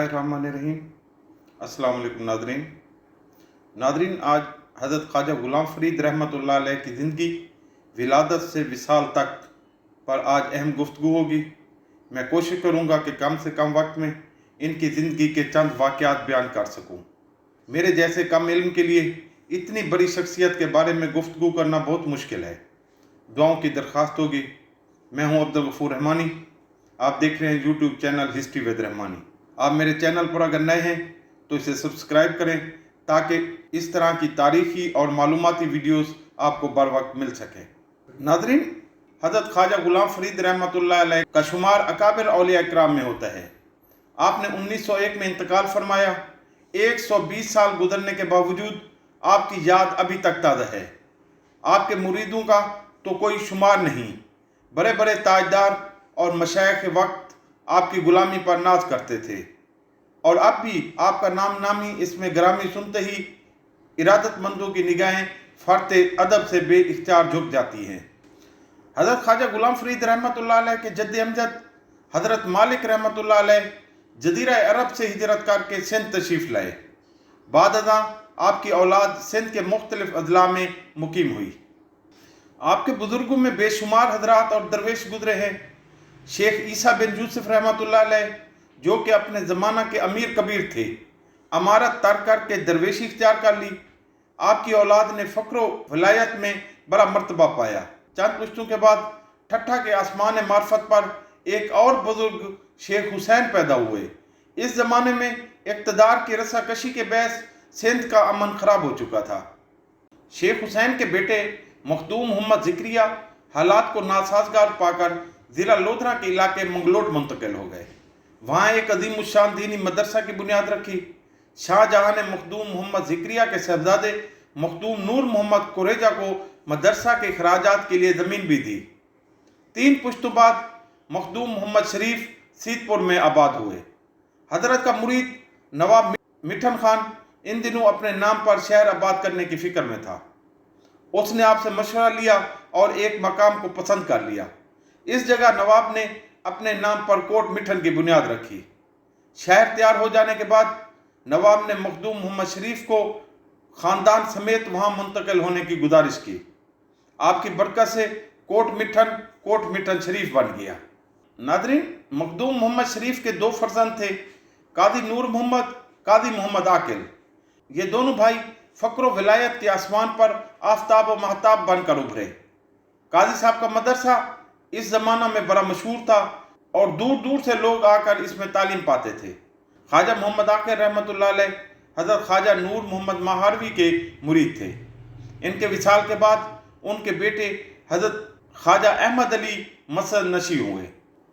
बिस्मिल्लाहिर्रहमानिर्रहीम। अस्सलाम वालेकुम नादरीन, आज हज़रत ख्वाजा गुलाम फ़रीद रहमतुल्लाह अलैह की ज़िंदगी विलादत से विसाल तक पर आज अहम गुफ्तगू होगी। मैं कोशिश करूँगा कि कम से कम वक्त में इनकी ज़िंदगी के चंद वाक़यात बयान कर सकूँ। मेरे जैसे कम इल्म के लिए इतनी बड़ी शख्सियत के बारे में गुफ्तगू करना बहुत मुश्किल है। दुआओं की दरख्वास्त होगी। मैं हूँ अब्दुल गफूर रहमानी। आप देख रहे हैं YouTube channel history with Rahmani. आप मेरे चैनल पर अगर नए हैं तो इसे सब्सक्राइब करें ताकि इस तरह की तारीख़ी और मालूमाती वीडियोस आपको बर वक्त मिल सके। नाज़रीन, हज़रत ख्वाजा गुलाम फ़रीद रहमतुल्लाह अलैह का शुमार अकाबिर औलिया इकराम में होता है। आपने 1901 में इंतकाल फरमाया। 120 साल गुजरने के बावजूद आपकी याद अभी तक ताज़ा है। आपके मुरीदों का तो कोई शुमार नहीं। बड़े बड़े ताजदार और मशाइख वक्त आपकी गुलामी पर नाज करते थे और अब भी आपका नाम नामी इसमें ग्रामी सुनते ही इरादतमंदों की निगाहें फरते अदब से बेइख्तियार झुक जाती हैं। हज़रत ख्वाजा गुलाम फ़रीद रहमतुल्लाह अलैह के जद्द अमजद हज़रत मालिक रहमतुल्लाह अलैह जज़ीरा अरब से हिजरत करके सिंध तशरीफ़ लाए। बाद अज़ां आपकी औलाद सिंध के मुख्तलिफ अजला में मुकीम हुई। आपके बुजुर्गों में बेशुमार हजरात और दरवेश गुजरे हैं। शेख ईसा बिन यूसुफ रहमतुल्लाह अलैह जो कि अपने ज़माना के अमीर कबीर थे, अमारत तर्क करके दरवेशी इख्तियार कर ली। आपकी औलाद ने फ़क्र वलायत में बड़ा मर्तबा पाया। चंद पुश्तों के बाद ठट्ठा के आसमान मार्फत पर एक और बुजुर्ग शेख हुसैन पैदा हुए। इस ज़माने में इक़्तिदार की रस्साकशी के बहस सिंध का अमन ख़राब हो चुका था। शेख हुसैन के बेटे मखदूम मोहम्मद ज़िक्रिया हालात को नासाजगार पाकर ज़िला लोधरा के इलाके मंगलोट मुंतकिल हो गए। वहाँ एक अज़ीमुश्शान दीनी मदरसा की बुनियाद रखी। शाहजहाँ ने मखदूम मोहम्मद ज़िक्रिया के साहबजादे मखदूम नूर मोहम्मद कुरेजा को मदरसा के खराजात के लिए ज़मीन भी दी। 3 पुश्तों बाद मखदूम मोहम्मद शरीफ सीतपुर में आबाद हुए। हजरत का मुरीद नवाब मिठन खान इन दिनों अपने नाम पर शहर आबाद करने की फ़िक्र में था। उसने आपसे मशवरा लिया और एक मकाम को पसंद कर लिया। इस जगह नवाब ने अपने नाम पर कोट मिठन की बुनियाद रखी। शहर तैयार हो जाने के बाद नवाब ने मखदूम मोहम्मद शरीफ को ख़ानदान समेत वहाँ मुंतकिल होने की गुजारिश की। आपकी बरकत से कोट मिठन शरीफ बन गया। नादरीन, मखदूम मोहम्मद शरीफ के 2 फर्जंद थे, कादी नूर मोहम्मद, कादी मोहम्मद आकिल। ये दोनों भाई फ़क्र विलायत के आसमान पर आफ्ताब व महताब बनकर उभरे। काजी साहब का मदरसा इस ज़माना में बड़ा मशहूर था और दूर दूर से लोग आकर इसमें तालीम पाते थे। ख्वाजा मोहम्मद आकिल रहमतुल्लाह अलैह हज़रत ख्वाजा नूर मोहम्मद महारवी के मुरीद थे। इनके विसाल के बाद उनके बेटे हज़रत ख्वाजा अहमद अली मसद नशी हुए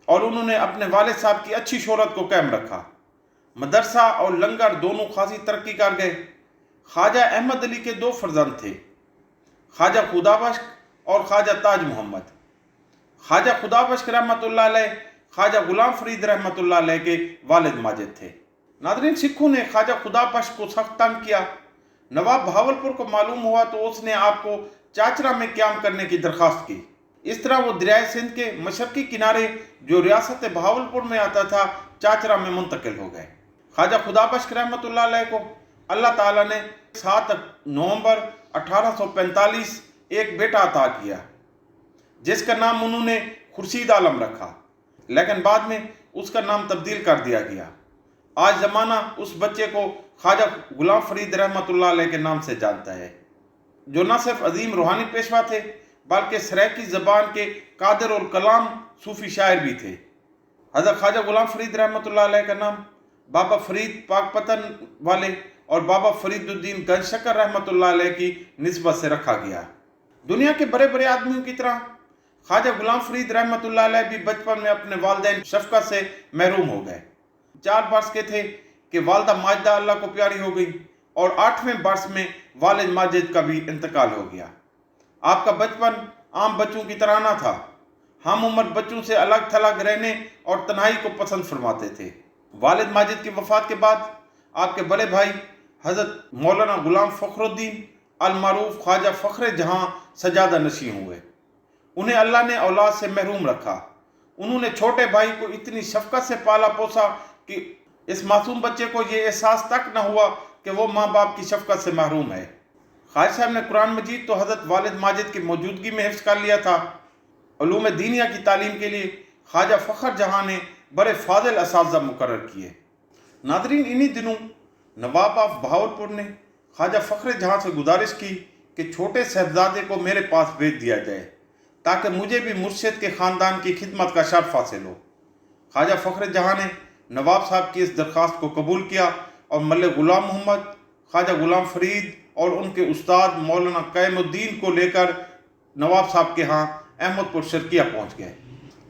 और उन्होंने अपने वालिद साहब की अच्छी शोहरत को कायम रखा। मदरसा और लंगर दोनों खासी तरक्की कर गए। ख्वाजा अहमद अली के 2 फर्जंद थे, ख्वाजा खुदाबख्श और ख्वाजा ताज मोहम्मद। ख्वाजा खुदाबख्श रहमतुल्लाह अलैह ख्वाजा गुलाम फ़रीद रहमतुल्लाह अलैह के वालिद माजिद थे। नादरीन, सिखों ने ख्वाजा खुदाबख्श को सख्त तंग किया। नवाब बहावलपुर को मालूम हुआ तो उसने आपको चाचरा में क़याम करने की दरख्वास्त की। इस तरह वो दरियाए सिंध के मशरक़ी किनारे जो रियासत बहावलपुर में आता था, चाचरा में मुंतकिल हो गए। ख्वाजा खुदाबख्श रहमतुल्लाह अलैह को अल्लाह ताला ने 7 नवंबर 1845 एक बेटा अता किया जिसका नाम उन्होंने खुर्शीद आलम रखा, लेकिन बाद में उसका नाम तब्दील कर दिया गया। आज ज़माना उस बच्चे को ख्वाजा गुलाम फ़रीद रहमतुल्लाह अलैह के नाम से जानता है, जो न सिर्फ अजीम रूहानी पेशवा थे बल्कि सराइकी ज़बान के कादिर और कलाम सूफ़ी शायर भी थे। हज़रत ख्वाजा गुलाम फ़रीद रहमतुल्लाह अलैह का नाम बाबा फ़रीद पाकपतन वाले और बाबा फ़रीदुद्दीन गंजशकर रहमतुल्लाह अलैह की निस्बत से रखा गया। दुनिया के बड़े बड़े आदमियों की तरह ख्वाजा गुलाम फ़रीद रहमतुल्लाह अलैह भी बचपन में अपने वालिदैन शफ़क़त से महरूम हो गए। 4 बरस के थे कि वालदा माजिदा अल्लाह को प्यारी हो गई और 8वें बरस में वालिद माजिद का भी इंतकाल हो गया। आपका बचपन आम बच्चों की तरह ना था। हम उम्र बच्चों से अलग थलग रहने और तन्हाई को पसंद फरमाते थे। वालिद माजिद की वफ़ात के बाद आपके बड़े भाई हज़रत मौलाना गुलाम फ़खरुद्दीन अल मारूफ ख्वाजा फ़ख्र जहाँ सजादा नशी हुए। उन्हें अल्लाह ने औलाद से महरूम रखा। उन्होंने छोटे भाई को इतनी शफ़क़त से पाला पोसा कि इस मासूम बच्चे को ये एहसास तक न हुआ कि वो माँ बाप की शफकत से महरूम है। ख्वाजा साहब ने कुरान मजीद तो हज़रत वालिद माजिद की मौजूदगी में हिफ्ज़ कर लिया था। उलूम दीनिया की तालीम के लिए ख्वाजा फ़ख्र जहाँ ने बड़े फाजिल असातिज़ा मुकर्रर किए। नादरीन, इन्हीं दिनों नवाब ऑफ बहावलपुर ने ख्वाजा फ़ख्र जहाँ से गुजारिश की कि छोटे साहबजादे को मेरे पास भेज दिया जाए ताकि मुझे भी मुर्शिद के ख़ानदान की खिदमत का शर्फ हासिल हो। ख्वाजा फ़ख्र जहाँ ने नवाब साहब की इस दरख्वास्त को कबूल किया और मल्लिक ग़ुलाम मोहम्मद, ख्वाजा ग़ुलाम फ़रीद और उनके उस्ताद मौलाना क़ैमुद्दीन को लेकर नवाब साहब के यहाँ अहमदपुर शर्किया पहुँच गए।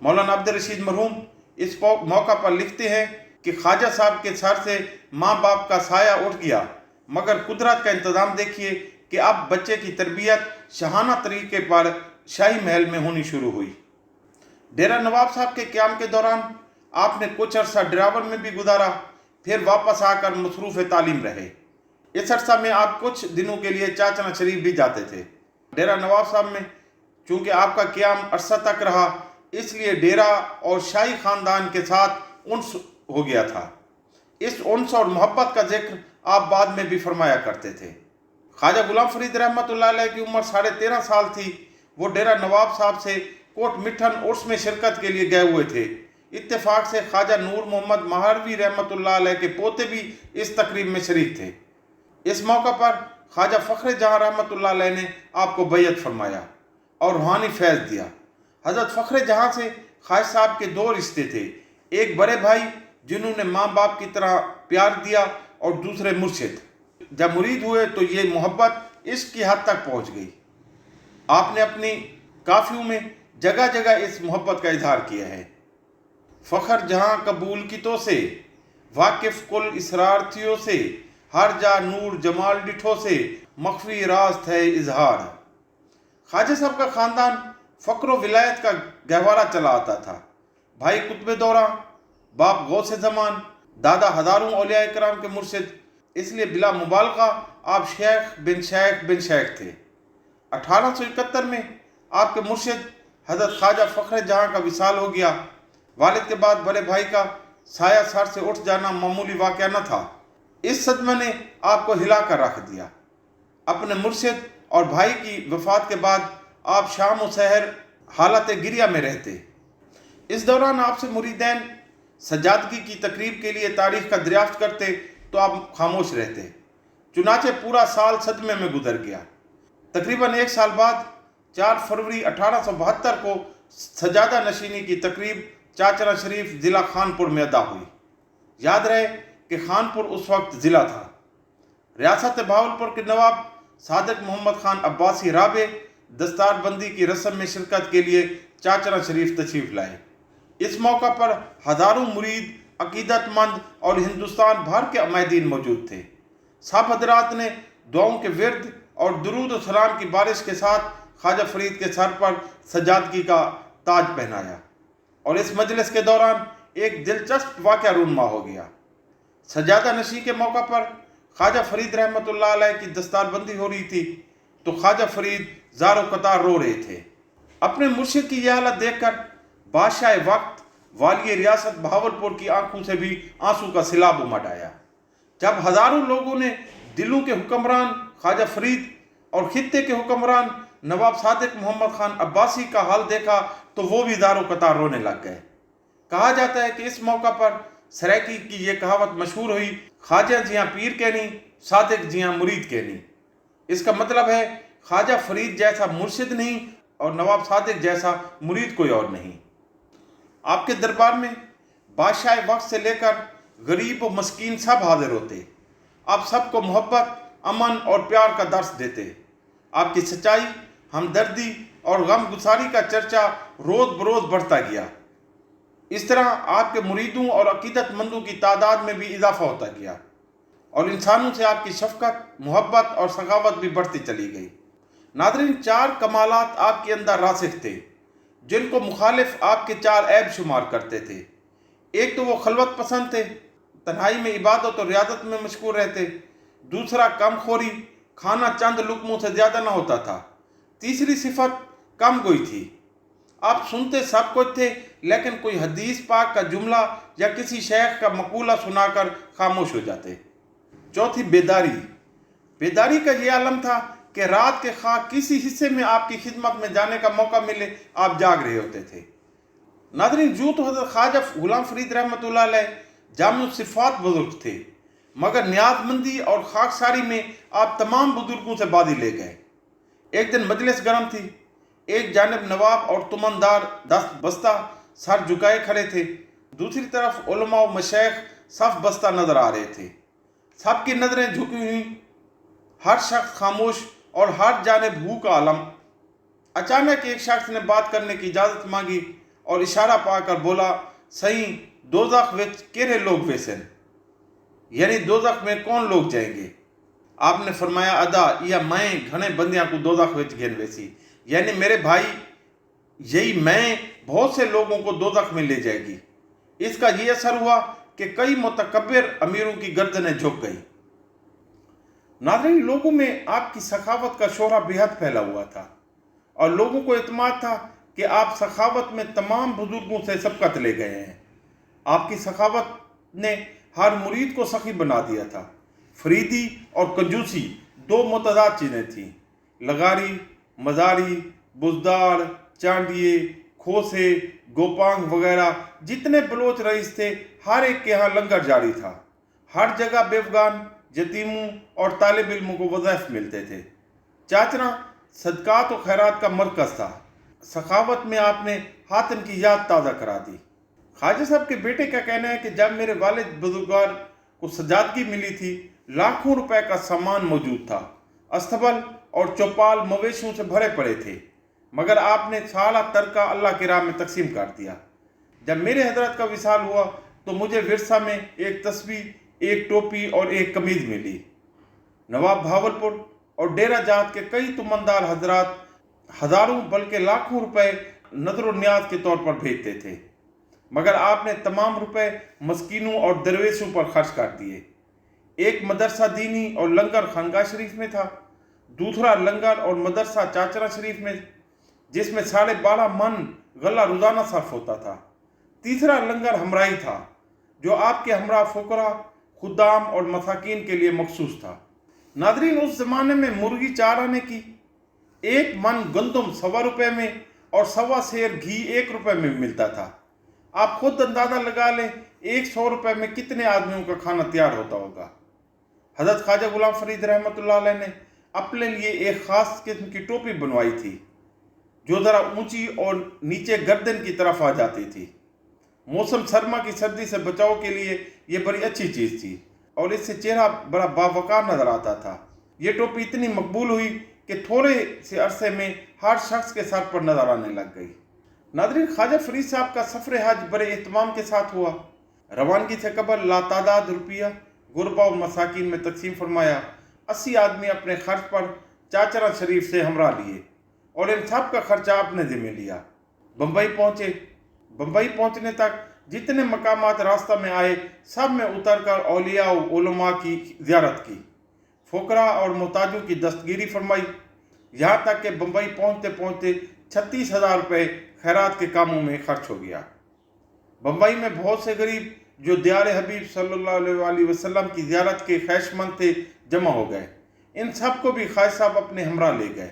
मौलाना अब्दुल रशीद मरहूम इस मौका पर लिखते हैं कि ख्वाजा साहब के सर से माँ बाप का साया उठ गया, मगर कुदरत का इंतज़ाम देखिए कि अब बच्चे की तरबियत शाहाना तरीके पर शाही महल में होनी शुरू हुई। डेरा नवाब साहब के क़याम के दौरान आपने कुछ अरसा ड्रावर में भी गुजारा, फिर वापस आकर मसरूफ़ तालीम रहे। इस अरसा में आप कुछ दिनों के लिए चाचना शरीफ भी जाते थे। डेरा नवाब साहब में चूँकि आपका क़याम अरसा तक रहा, इसलिए डेरा और शाही ख़ानदान के साथ उन्स हो गया था। इस उन्स और मोहब्बत का जिक्र आप बाद में भी फरमाया करते थे। ख्वाजा ग़ुलाम फ़रीद रहमतुल्लाह अलैह की उम्र 13.5 साल थी। वो डेरा नवाब साहब से कोट मिठन उर्स में शिरकत के लिए गए हुए थे। इत्तेफाक से ख्वाजा नूर मोहम्मद महारवी रहमतुल्लाह अलैह के पोते भी इस तकरीब में शरीक थे। इस मौका पर ख्वाजा फ़ख्र जहाँ रहमतुल्लाह अलैह ने आपको बैयत फरमाया और रूहानी फैज़ दिया। हज़रत फ़ख्र जहाँ से ख्वाजा साहब के 2 रिश्ते थे, एक बड़े भाई जिन्होंने माँ बाप की तरह प्यार दिया और दूसरे मुर्शिद। जब मुरीद हुए तो ये मोहब्बत इश्क की हद तक पहुँच गई। आपने अपनी काफ़ियों में जगह जगह इस मोहब्बत का इजहार किया है। फ़ख्र जहाँ कबूल कितो से, वाकिफ़ कुल इसरारथियों से, हर जा नूर जमाल डिठो से, मख्फी राज थे इजहार। ख्वाजा साहब का ख़ानदान फ़क्र व विलायत का गहवारा चला आता था। भाई कुतुब दौरा, बाप गौसे ज़मान, दादा हज़ारों औलिया कराम के मुर्शिद, इसलिए बिला मुबालगा आप शेख बिन शेख थे। 1871 में आपके मुर्शिद हज़रत ख्वाजा फ़ख्र जहाँ का विसाल हो गया। वालिद के बाद बड़े भाई का साया सर से उठ जाना मामूली वाक़या न था। इस सदमे ने आपको हिला कर रख दिया। अपने मुर्शिद और भाई की वफ़ात के बाद आप शाम व सहर हालत गिरिया में रहते। इस दौरान आपसे मुरीदैन सजादगी की तकरीब के लिए तारीख़ का दरियाफ्त करते तो आप खामोश रहते। चुनाचे पूरा साल सदमे में गुजर गया। तकरीबन 1 साल बाद 4 फरवरी 1872 को सजादा नशीनी की तकरीब चाचरा शरीफ ज़िला खानपुर में अदा हुई। याद रहे कि खानपुर उस वक्त ज़िला था। रियासत बहावलपुर के नवाब सादिक मोहम्मद खान अब्बासी राबे दस्तारबंदी की रस्म में शिरकत के लिए चाचरा शरीफ तशरीफ़ लाए। इस मौका पर हज़ारों मुरीद, अकीदतमंद और हिंदुस्तान भर के अमैदीन मौजूद थे। सब हजरात ने दुआओं के विरद और दुरूद व सलाम की बारिश के साथ ख्वाजा फ़रीद के सर पर सजादगी का ताज पहनाया और इस मजलिस के दौरान एक दिलचस्प वाक़या रूनमा हो गया। सजादा नशी के मौका पर ख्वाजा फ़रीद रहमतुल्लाह अलैह की दस्तारबंदी हो रही थी तो ख्वाजा फ़रीद ज़ारो कतार रो रहे थे। अपने मुर्शिद की यह हालत देखकर बादशाह वक्त वाली रियासत बहावलपुर की आंखों से भी आंसू का सिलाब उमड़ आया। जब हज़ारों लोगों ने दिलों के हुक्मरान ख्वाजा फ़रीद और खित्ते के हुक्मरान नवाब सादिक मोहम्मद खान अब्बासी का हाल देखा तो वो भी ज़ारो कतार रोने लग गए। कहा जाता है कि इस मौका पर सराइकी की ये कहावत मशहूर हुई, ख्वाजा जियाँ पीर कहनी, सादिक जियाँ मुरीद कहनी। इसका मतलब है ख्वाजा फ़रीद जैसा मुर्शिद नहीं और नवाब सादिक जैसा मुरीद कोई और नहीं। आपके दरबार में बादशाह वक्त से लेकर गरीब व मस्कीन सब हाजिर होते। आप सबको मोहब्बत, अमन और प्यार का दर्स देते। आपकी सच्चाई, हमदर्दी और गम गुसारी का चर्चा रोज़ बरोज़ बढ़ता गया। इस तरह आपके मुरीदों और अकीदतमंदों की तादाद में भी इजाफा होता गया और इंसानों से आपकी शफकत, मोहब्बत और सखावत भी बढ़ती चली गई। नादरीन, 4 कमालात आपके अंदर रासिख थे जिनको मुखालिफ आपके 4 ऐब शुमार करते थे। एक तो वो खलवत पसंद थे, तन्हाई में इबादत और रियादत में मशगूल रहते। दूसरा कमखोरी, खाना चंद लुकमों से ज़्यादा ना होता था। तीसरी सिफत कम गोई थी। آپ سنتے سب کچھ تھے، لیکن کوئی حدیث پاک کا جملہ یا کسی شیخ کا مقولہ سنا کر خاموش ہو جاتے۔ چوتھی، بیداری کا یہ عالم تھا کہ رات کے خواہ کسی حصے میں آپ کی خدمت میں جانے کا موقع ملے، آپ جاگ رہے ہوتے تھے۔ ناظرین، جو تو حضرت خواجہ غلام فرید رحمۃ اللہ علیہ جامع الصفات بزرگ تھے، مگر نیاز مندی اور خاکساری میں آپ تمام بزرگوں سے بازی لے گئے۔ ایک دن مجلس گرم تھی، ایک جانب نواب اور تمندار دست بستہ سر جھکائے کھڑے تھے، دوسری طرف علماء و مشائخ صف بستہ نظر آ رہے تھے۔ سب کی نظریں جھکی ہوئیں، ہر شخص خاموش اور ہر جانب ہو کا عالم۔ اچانک ایک شخص نے بات کرنے کی اجازت مانگی اور اشارہ پا کر بولا، سائیں، دوزخ وچ کیڑے لوگ ویسن؟ یعنی دوزخ میں کون لوگ جائیں گے؟ آپ نے فرمایا، ادا یا میں گھنے بندیاں کو دوزخ وچ گھن ویسی، یعنی میرے بھائی، یہی میں بہت سے لوگوں کو دوزخ میں لے جائے گی۔ اس کا یہ اثر ہوا کہ کئی متکبر امیروں کی گردنیں جھک گئی۔ ناظرین، لوگوں میں آپ کی سخاوت کا شہرہ بے حد پھیلا ہوا تھا اور لوگوں کو اعتماد تھا کہ آپ سخاوت میں تمام بزرگوں سے سبقت لے گئے ہیں۔ آپ کی سخاوت نے ہر مرید کو سخی بنا دیا تھا۔ فریدی اور کنجوسی دو متضاد چیزیں تھیں۔ لغاری، مزاری، بزدار، چانڈیے، کھوسے، گوپانگ وغیرہ جتنے بلوچ رئیس تھے، ہر ایک کے ہاں لنگر جاری تھا۔ ہر جگہ بیوگان، یتیموں اور طالب علموں کو وظائف ملتے تھے۔ چاچرا صدقات و خیرات کا مرکز تھا۔ سخاوت میں آپ نے حاتم کی یاد تازہ کرا دی۔ خواجہ صاحب کے بیٹے کا کہنا ہے کہ جب میرے والد بزرگوار کو سجادگی ملی تھی، لاکھوں روپے کا سامان موجود تھا، استبل اور چوپال مویشیوں سے بھرے پڑے تھے، مگر آپ نے سالہ ترکہ اللہ کی راہ میں تقسیم کر دیا۔ جب میرے حضرت کا وصال ہوا تو مجھے ورثہ میں ایک تسبیح، ایک ٹوپی اور ایک قمیض ملی۔ نواب بھاولپور اور ڈیرہ جات کے کئی تمندار حضرات ہزاروں بلکہ لاکھوں روپے نظر و نیاز کے طور پر بھیجتے تھے، مگر آپ نے تمام روپے مسکینوں اور درویشوں پر خرچ کر دیے۔ ایک مدرسہ دینی اور لنگر خانقاہ شریف میں تھا، دوسرا لنگر اور مدرسہ چاچرا شریف میں، جس میں 12.5 من غلہ روزانہ صرف ہوتا تھا، تیسرا لنگر ہمراہی تھا، جو آپ کے ہمراہ فقراء، خدام اور مساکین کے لیے مخصوص تھا۔ ناظرین، اس زمانے میں مرغی 4 آنے کی، 1 من گندم 1.25 روپے میں اور 1.25 سیر گھی 1 روپے میں ملتا تھا۔ آپ خود اندازہ لگا لیں 100 روپے میں کتنے آدمیوں کا کھانا تیار ہوتا ہوگا۔ حضرت خواجہ غلام فرید رحمۃ اللہ علیہ نے اپنے لیے ایک خاص قسم کی ٹوپی بنوائی تھی، جو ذرا اونچی اور نیچے گردن کی طرف آ جاتی تھی۔ موسم سرما کی سردی سے بچاؤ کے لیے یہ بڑی اچھی چیز تھی اور اس سے چہرہ بڑا باوقار نظر آتا تھا۔ یہ ٹوپی اتنی مقبول ہوئی کہ تھوڑے سے عرصے میں ہر شخص کے سر پر نظر آنے لگ گئی۔ ناظرین، خواجہ فرید صاحب کا سفر حج بڑے اہتمام کے ساتھ ہوا۔ روانگی سے قبل لاتعداد روپیہ غربا و مساکین میں تقسیم فرمایا۔ 80 آدمی اپنے خرچ پر چاچرا شریف سے ہمراہ لیے اور ان سب کا خرچہ اپنے ذمہ لیا۔ بمبئی پہنچے۔ بمبئی پہنچنے تک جتنے مقامات راستہ میں آئے، سب میں اتر کر اولیاء و علماء کی زیارت کی، فقراء اور محتاجوں کی دستگیری فرمائی، یہاں تک کہ بمبئی پہنچتے پہنچتے 36,000 روپے خیرات کے کاموں میں خرچ ہو گیا۔ بمبئی میں بہت سے غریب جو دیار حبیب صلی اللہ علیہ وآلہ وسلم کی زیارت کے خواہشمند تھے جمع ہو گئے۔ ان سب کو بھی خواجہ صاحب اپنے ہمراہ لے گئے۔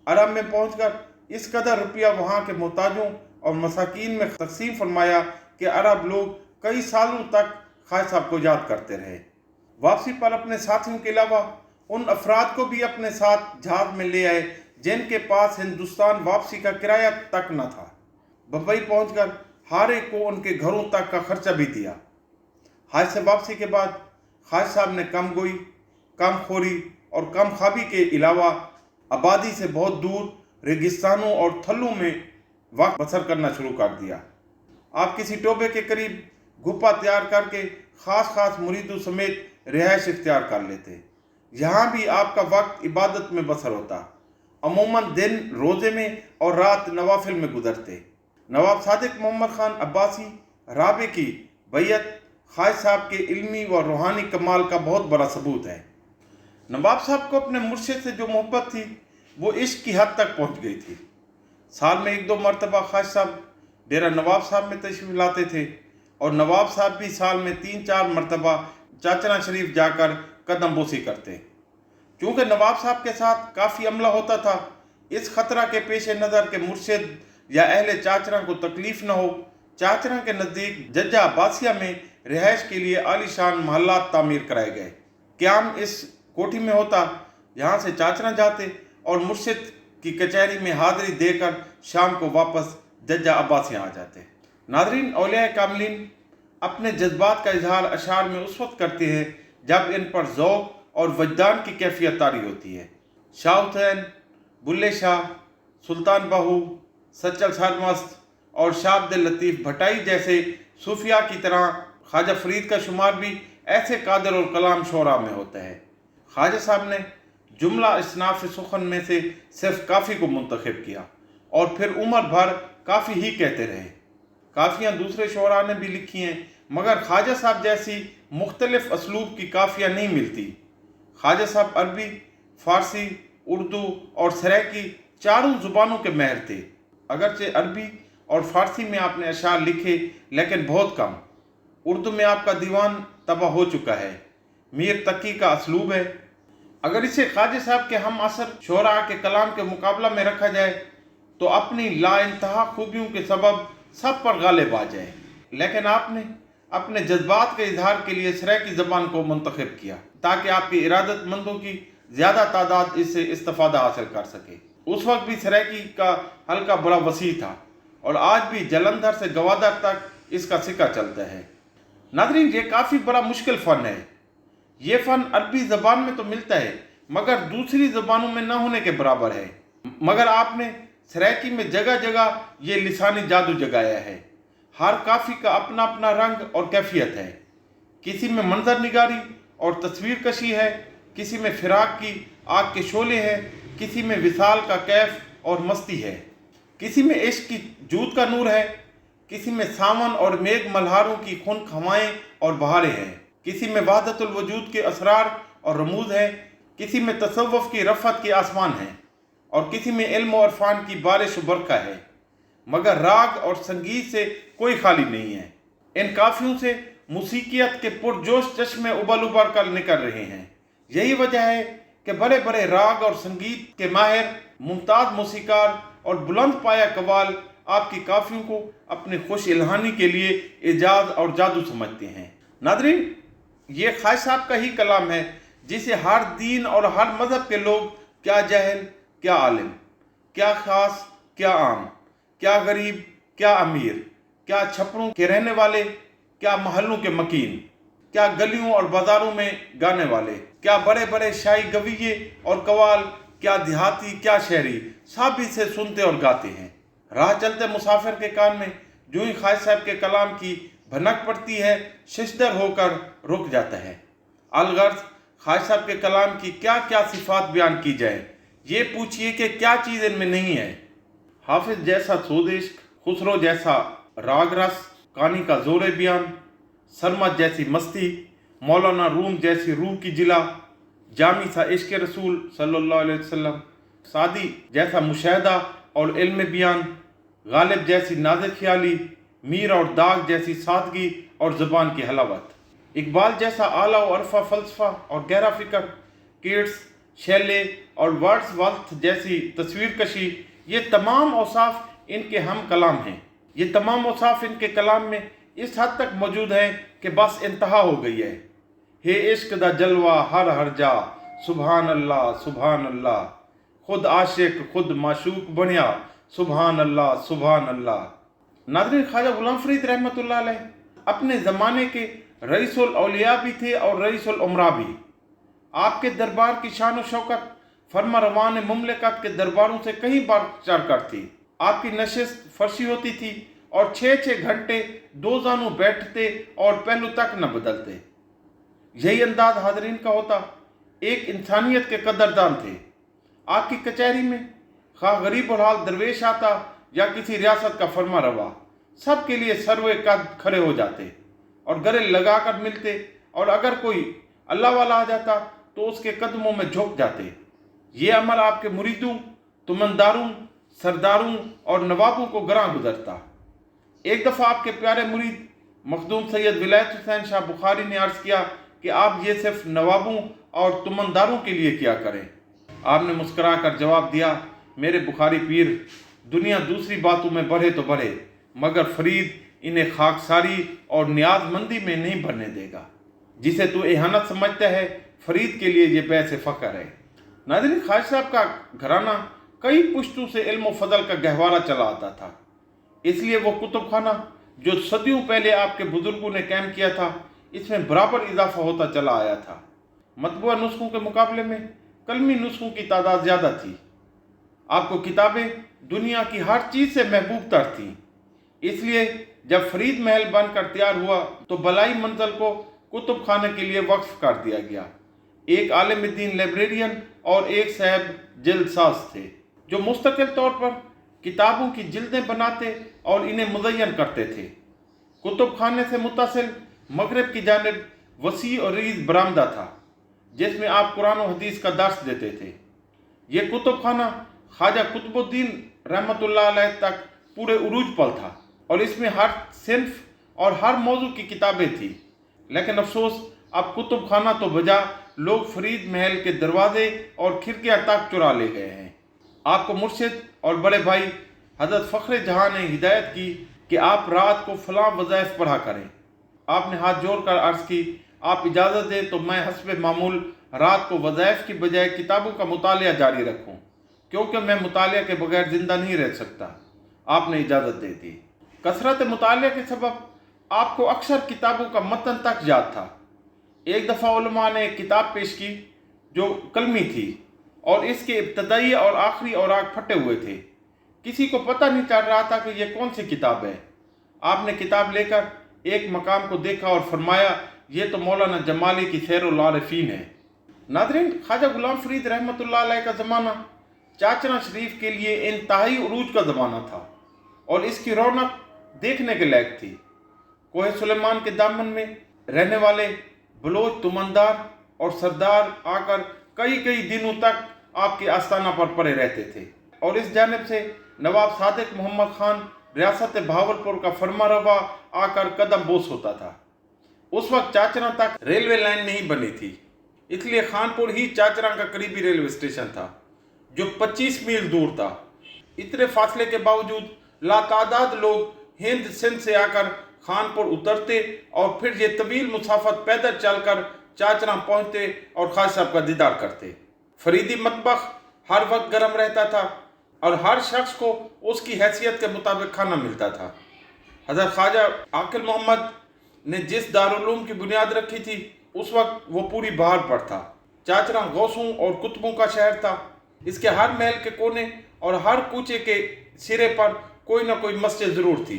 عرب میں پہنچ کر اس قدر روپیہ وہاں کے محتاجوں اور مساکین میں تقسیم فرمایا کہ عرب لوگ کئی سالوں تک خواجہ صاحب کو یاد کرتے رہے۔ واپسی پر اپنے ساتھیوں کے علاوہ ان افراد کو بھی اپنے ساتھ جہاز میں لے آئے جن کے پاس ہندوستان واپسی کا کرایہ تک نہ تھا۔ بمبئی پہنچ کر ہر ایک کو ان کے گھروں تک کا خرچہ بھی دیا۔ حج سے واپسی کے بعد خواجہ صاحب نے کم گوئی، کم خوری اور کم خوابی کے علاوہ آبادی سے بہت دور ریگستانوں اور تھلوں میں وقت بسر کرنا شروع کر دیا۔ آپ کسی ٹوبے کے قریب گھپا تیار کر کے خاص مریدوں سمیت رہائش اختیار کر لیتے۔ یہاں بھی آپ کا وقت عبادت میں بسر ہوتا، عموماً دن روزے میں اور رات نوافل میں گزرتے۔ نواب صادق محمد خان عباسی رابع کی بیعت خواجہ صاحب کے علمی و روحانی کمال کا بہت بڑا ثبوت ہے۔ نواب صاحب کو اپنے مرشد سے جو محبت تھی وہ عشق کی حد تک پہنچ گئی تھی۔ سال میں 1-2 مرتبہ خواجہ صاحب ڈیرہ نواب صاحب میں تشریف لاتے تھے، اور نواب صاحب بھی سال میں 3-4 مرتبہ چاچرا شریف جا کر قدم بوسی کرتے۔ چونکہ نواب صاحب کے ساتھ کافی عملہ ہوتا تھا، اس خطرہ کے پیش نظر کہ مرشد یا اہل چاچرا کو تکلیف نہ ہو، چاچرا کے نزدیک ججہ عباسیہ میں رہائش کے لیے عالی شان محلات تعمیر کرائے گئے۔ قیام اس کوٹھی میں ہوتا، یہاں سے چاچرا جاتے اور مرشد کی کچہری میں حاضری دے کر شام کو واپس ججہ عباسیہ آ جاتے۔ ناظرین، اولیاء کاملین اپنے جذبات کا اظہار اشعار میں اس وقت کرتے ہیں جب ان پر ذوق اور وجدان کی کیفیت طاری ہوتی ہے۔ شاہ حسین، بلے شاہ، سلطان باہو، سچل سرمست اور شاہ عبد اللطیف بھٹائی جیسے صوفیاء کی طرح خواجہ فرید کا شمار بھی ایسے قادر الکلام شعراء میں ہوتا ہے۔ خواجہ صاحب نے جملہ اصناف سخن میں سے صرف کافی کو منتخب کیا اور پھر عمر بھر کافی ہی کہتے رہے۔ کافیاں دوسرے شعراء نے بھی لکھی ہیں، مگر خواجہ صاحب جیسی مختلف اسلوب کی کافیاں نہیں ملتی۔ خواجہ صاحب عربی، فارسی، اردو اور سرائیکی چاروں زبانوں کے ماہر تھے۔ اگرچہ عربی اور فارسی میں آپ نے اشعار لکھے لیکن بہت کم۔ اردو میں آپ کا دیوان طبع ہو چکا ہے۔ میر تقی کا اسلوب ہے۔ اگر اسے خواجہ صاحب کے ہم عصر شعراء کے کلام کے مقابلہ میں رکھا جائے تو اپنی لا انتہا خوبیوں کے سبب سب پر غالب آ جائے، لیکن آپ نے اپنے جذبات کے اظہار کے لیے سرائیکی زبان کو منتخب کیا تاکہ آپ کی ارادت مندوں کی زیادہ تعداد اس سے استفادہ حاصل کر سکے۔ اس وقت بھی سرائیکی کا حلقہ بڑا وسیع تھا اور آج بھی جلندھر سے گوادر تک اس کا سکہ چلتا ہے۔ ناظرین، یہ کافی بڑا مشکل فن ہے۔ یہ فن عربی زبان میں تو ملتا ہے مگر دوسری زبانوں میں نہ ہونے کے برابر ہے، مگر آپ نے سرائیکی میں جگہ جگہ یہ لسانی جادو جگایا ہے۔ ہر کافی کا اپنا اپنا رنگ اور کیفیت ہے۔ کسی میں منظر نگاری اور تصویر کشی ہے، کسی میں فراق کی آگ کے شعلے ہیں، کسی میں وصال کا کیف اور مستی ہے، کسی میں عشق کی جود کا نور ہے، کسی میں ساون اور میغ ملہاروں کی خنک ہوائیں اور بہاریں ہیں، کسی میں وحدت الوجود کے اسرار اور رموز ہے، کسی میں تصوف کی رفعت کے آسمان ہیں، اور کسی میں علم و عرفان کی بارش و برکہ ہے، مگر راگ اور سنگیت سے کوئی خالی نہیں ہے۔ ان کافیوں سے موسیقیت کے پرجوش چشمے ابل ابل کر نکل رہے ہیں۔ یہی وجہ ہے کہ بڑے بڑے راگ اور سنگیت کے ماہر، ممتاز موسیقار اور بلند پایہ قوال آپ کی کافیوں کو اپنے خوش الہانی کے لیے اعجاز اور جادو سمجھتے ہیں۔ ناظرین، یہ خواجہ صاحب کا ہی کلام ہے جسے ہر دین اور ہر مذہب کے لوگ، کیا جاہل کیا عالم، کیا خاص کیا عام، کیا غریب کیا امیر، کیا چھپروں کے رہنے والے کیا محلوں کے مکین، کیا گلیوں اور بازاروں میں گانے والے، کیا بڑے بڑے شاہی گویے اور قوال، کیا دیہاتی کیا شہری، سب اسے سنتے اور گاتے ہیں۔ راہ چلتے مسافر کے کان میں جو ہی خواجہ صاحب کے کلام کی بھنک پڑتی ہے، ششدر ہو کر رک جاتا ہے۔ الغرض خواجہ صاحب کے کلام کی کیا کیا صفات بیان کی جائے، یہ پوچھئے کہ کیا چیز ان میں نہیں ہے۔ حافظ جیسا سود عشق، خسرو جیسا راگ رس، کانی کا زور بیان، سرمت جیسی مستی، مولانا روم جیسی روح کی جلا، جامی سا عشق رسول صلی اللہ علیہ وسلم، سعدی جیسا مشاہدہ اور علم بیان، غالب جیسی نازک خیالی، میر اور داغ جیسی سادگی اور زبان کی حلاوت، اقبال جیسا اعلیٰ و عرفہ فلسفہ اور گہرا فکر، کیٹس، شیلے اور ورڈز ورتھ جیسی تصویر کشی، یہ تمام اوصاف ان کے ہم کلام ہیں۔ یہ تمام اوصاف ان کے کلام میں اس حد تک موجود ہیں کہ بس انتہا ہو گئی ہے۔ ہے عشق دا جلوہ ہر جا، سبحان اللہ سبحان اللہ، خود عاشق خود معشوق بنیا، سبحان اللہ سبحان اللہ۔ ناظرین، خواجہ غلام فرید رحمۃ اللہ علیہ اپنے زمانے کے رئیس الاولیاء بھی تھے اور رئیس الامراء بھی۔ آپ کے دربار کی شان و شوکت فرما روان مملکت کے درباروں سے کہیں بڑھ چڑھ کر تھی۔ آپ کی نشست فرشی ہوتی تھی اور 6 گھنٹے دو زانوں بیٹھتے اور پہلو تک نہ بدلتے۔ یہی انداز حاضرین کا ہوتا۔ ایک انسانیت کے قدردان تھے۔ آپ کی کچہری میں خواہ غریب الحال درویش آتا یا کسی ریاست کا فرما روا، سب کے لیے سروے قد کھڑے ہو جاتے اور گلے لگا کر ملتے، اور اگر کوئی اللہ والا آ جاتا تو اس کے قدموں میں جھک جاتے۔ یہ عمل آپ کے مریدوں، تمنداروں، सरदारों और नवाबों को गरां गुजरता। एक दफ़ा आपके प्यारे मुरीद मखदूम सैयद विलायत हुसैन शाह बुखारी ने अर्ज़ किया कि आप ये सिर्फ नवाबों और तुमनदारों के लिए क्या करें। आपने मुस्करा कर जवाब दिया, मेरे बुखारी पीर, दुनिया दूसरी बातों में बढ़े तो बढ़े, मगर फरीद इन्हें खाकसारी और न्याजमंदी में नहीं भरने देगा। जिसे तू एहानत समझता है, फरीद के लिए ये पैसे फ़ख्र है। नाज़रीन, ख्वाजा साहब का घराना कई पुश्तों से इल्म व फजल का गहवारा चला आता था, इसलिए वो कुतुब खाना जो सदियों पहले आपके बुजुर्गों ने कायम किया था, इसमें बराबर इजाफा होता चला आया था। मतबूआ नुस्खों के मुकाबले में कलमी नुस्खों की तादाद ज़्यादा थी। आपको किताबें दुनिया की हर चीज़ से महबूब तर थीं, इसलिए जब फरीद महल बनकर तैयार हुआ तो बलाई मंजिल को कुतुब खाने के लिए वक्फ कर दिया गया। एक आलिम दीन लाइब्रेरियन और एक साहब जिल्द साज थे, जो मुस्तकिल तौर पर किताबों की जिल्दें बनाते और इन्हें मुज़य्यन करते थे। कुतुब खाने से मुत्तसिल मगरब की जानिब वसी और रीज़ बरामदा था, जिसमें आप कुरान और हदीस का दर्स देते थे। ये कुतुब खाना ख्वाजा कुतुबुद्दीन रहमतुल्लाह अलैह तक पूरे उरूज पर था और इसमें हर सिन्फ और हर मौजू की किताबें थी। लेकिन अफसोस, अब कुतुब खाना तो बजा लोग फरीद महल के दरवाजे और खिड़कियां तक चुरा ले गए हैं। आपको मुर्शिद और बड़े भाई हज़रत फ़ख्र जहां ने हिदायत की कि आप रात को फ़लाँ वज़ाइफ पढ़ा करें। आपने हाथ जोड़कर अर्ज़ की, आप इजाज़त दें तो मैं हस्ब मामूल रात को वज़ाइफ की बजाय किताबों का मुतालिया जारी रखूं, क्योंकि मैं मुतालिया के बगैर ज़िंदा नहीं रह सकता। आपने इजाज़त दे दी। कसरत मुतालिया के सबब आपको अक्सर किताबों का मतन तक याद था। एक दफ़ा उलमा ने एक किताब पेश की जो कलमी थी और इसके इब्तदाई और आखिरी औराक फटे हुए थे। किसी को पता नहीं चल रहा था कि यह कौन सी किताब है। आपने किताब लेकर एक मकाम को देखा और फरमाया, ये तो मौलाना जमाली की सैरुल आरिफीन है। नादरीन, ख्वाजा गुलाम फरीद रहमतुल्लाह अलैह का ज़माना चाचरा शरीफ के लिए इंतहाई उरूज का ज़माना था और इसकी रौनक देखने के लायक थी। कोहे सुलेमान के दामन में रहने वाले बलोच तुमनदार और सरदार आकर कई कई दिनों तक आपके आस्थाना पर पड़े रहते थे और इस जानिब से नवाब सादिक मोहम्मद खान रियासत भावलपुर का फरमारवा आकर कदम बोस होता था। उस वक्त चाचरा तक रेलवे लाइन नहीं बनी थी, इसलिए खानपुर ही चाचरा का करीबी रेलवे स्टेशन था, जो 25 मील दूर था। इतने फासले के बावजूद लातादाद लोग हिंद सिंध से आकर खानपुर उतरते और फिर ये तवील मुसाफत पैदल चलकर चाचरा पहुंचते और ख्वाजा साहब का दीदार करते। फरीदी मतबख हर वक्त गर्म रहता था और हर शख्स को उसकी हैसियत के मुताबिक खाना मिलता था। हज़रत ख्वाजा आकिल मोहम्मद ने जिस दारुल-उलूम की बुनियाद रखी थी, उस वक्त वो पूरी बहार पर था। चाचरा गौसों और कुतुबों का शहर था। इसके हर महल के कोने और हर कूचे के सिरे पर कोई ना कोई मस्जिद ज़रूर थी,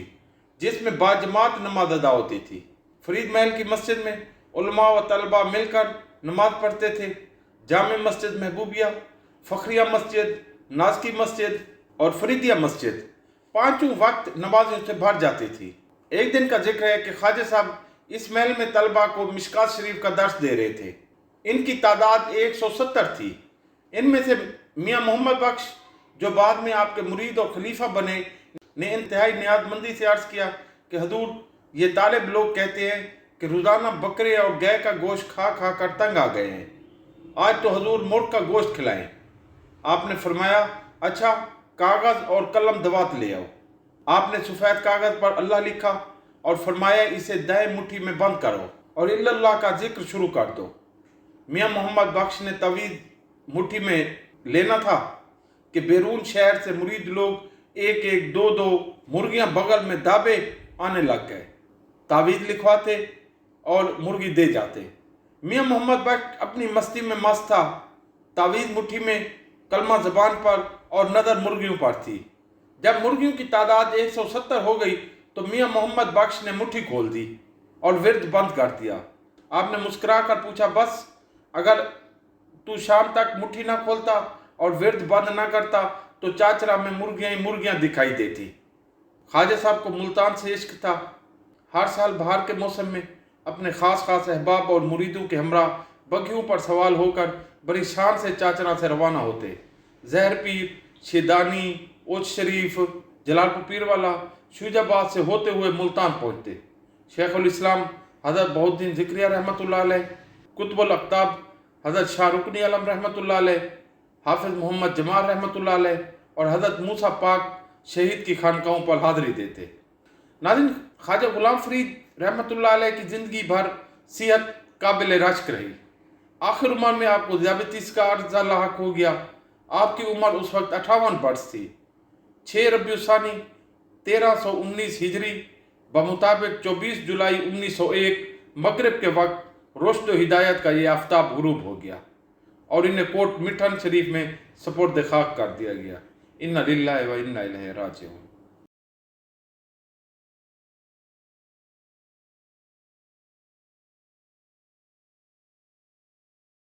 जिसमें बाजमात नमाज अदा होती थी। फरीद महल की मस्जिद में उलमा व तलबा मिलकर नमाज पढ़ते थे। जामे मस्जिद महबूबिया, फ़खरिया मस्जिद, नाज़की मस्जिद और फरीदिया मस्जिद पांचों वक्त नमाजों से भर जाती थी। एक दिन का जिक्र है कि ख्वाजा साहब इस महल में तलबा को मिशकात शरीफ का दर्स दे रहे थे। इनकी तादाद 170 थी। इनमें से मियाँ मोहम्मद बख्श, जो बाद में आपके मुरीद और खलीफा बने, ने इंतहाई नियाज़मंदी से अर्ज़ किया कि हजूर, ये तालिब लोग कहते हैं कि रोज़ाना बकरे और गाय का गोश्त खा खा कर तंग आ गए हैं, आज तो हजूर मुर्ग का गोश्त खिलाएं। आपने फरमाया, अच्छा, कागज़ और कलम दवात ले आओ। आपने सफ़ेद कागज़ पर अल्लाह लिखा और फरमाया, इसे दाएं मुट्ठी में बंद करो और इल्लल्लाह का जिक्र शुरू कर दो। मियाँ मोहम्मद बख्श ने तवीज़ मुट्ठी में लेना था कि बैरून शहर से मुरीद लोग एक एक दो दो मुर्गियां बगल में दाबे आने लग गए। तावीज़ लिखवाते और मुर्गी दे जाते। मियाँ मोहम्मद बख्श अपनी मस्ती में मस्त था। तावीज़ मुट्ठी में, कलमा ज़बान पर और नज़र मुर्गियों पर थी। जब मुर्गियों की तादाद 170 हो गई तो मियाँ मोहम्मद बख्श ने मुट्ठी खोल दी और विर्द बंद कर दिया। आपने मुस्कुरा कर पूछा, बस अगर तू शाम तक मुट्ठी ना खोलता और विर्द बंद ना करता तो चाचरा में मुर्गियाँ ही मुर्गियाँ दिखाई देती। ख्वाजा साहब को मुल्तान से इश्क था। हर साल बहार के मौसम में अपने ख़ास अहबाब और मुरीदों के हमरा बगियों पर सवाल होकर बड़ी शान से चाचरा से रवाना होते। जहर पीर, शेदानी, ओच शरीफ, जलालपुर पीरवाला, शुजाबाद से होते हुए मुल्तान पहुँचते। शेखुल इस्लाम हज़रत बहुद्दीन ज़िक्रिया रहमतुल्लाह अलैह, कुतुबुल अक़ताब हज़रत शाह रुकनी अलम रहमतुल्लाह अलैह, हाफिज़ मोहम्मद जमाल रहमतुल्लाह अलैह और हज़रत मूसा पाक शहीद की खानकाहों पर हाज़िरी देते। नाज़रीन, ख्वाजा गुलाम फ़रीद रहमतुल्लाह अलैह की ज़िंदगी भर सेहत काबिल रश्क रही। आखिर उम्र में आपको ज़ियाबतीस का अर्ज़ा लाहक हो गया। आपकी उम्र उस वक्त 58 बरस थी। 6 रबीउल सानी 1319 हिजरी बमुताबिक 24 जुलाई 1901 मगरिब के वक्त रोशद व हिदायत का ये आफ्ताब गुरूब हो गया और इन्हें कोट मिठन शरीफ में सपुर्द खाक कर दिया गया। इन्ना लिल्लाहि व इन्ना इलैहि राजिऊन।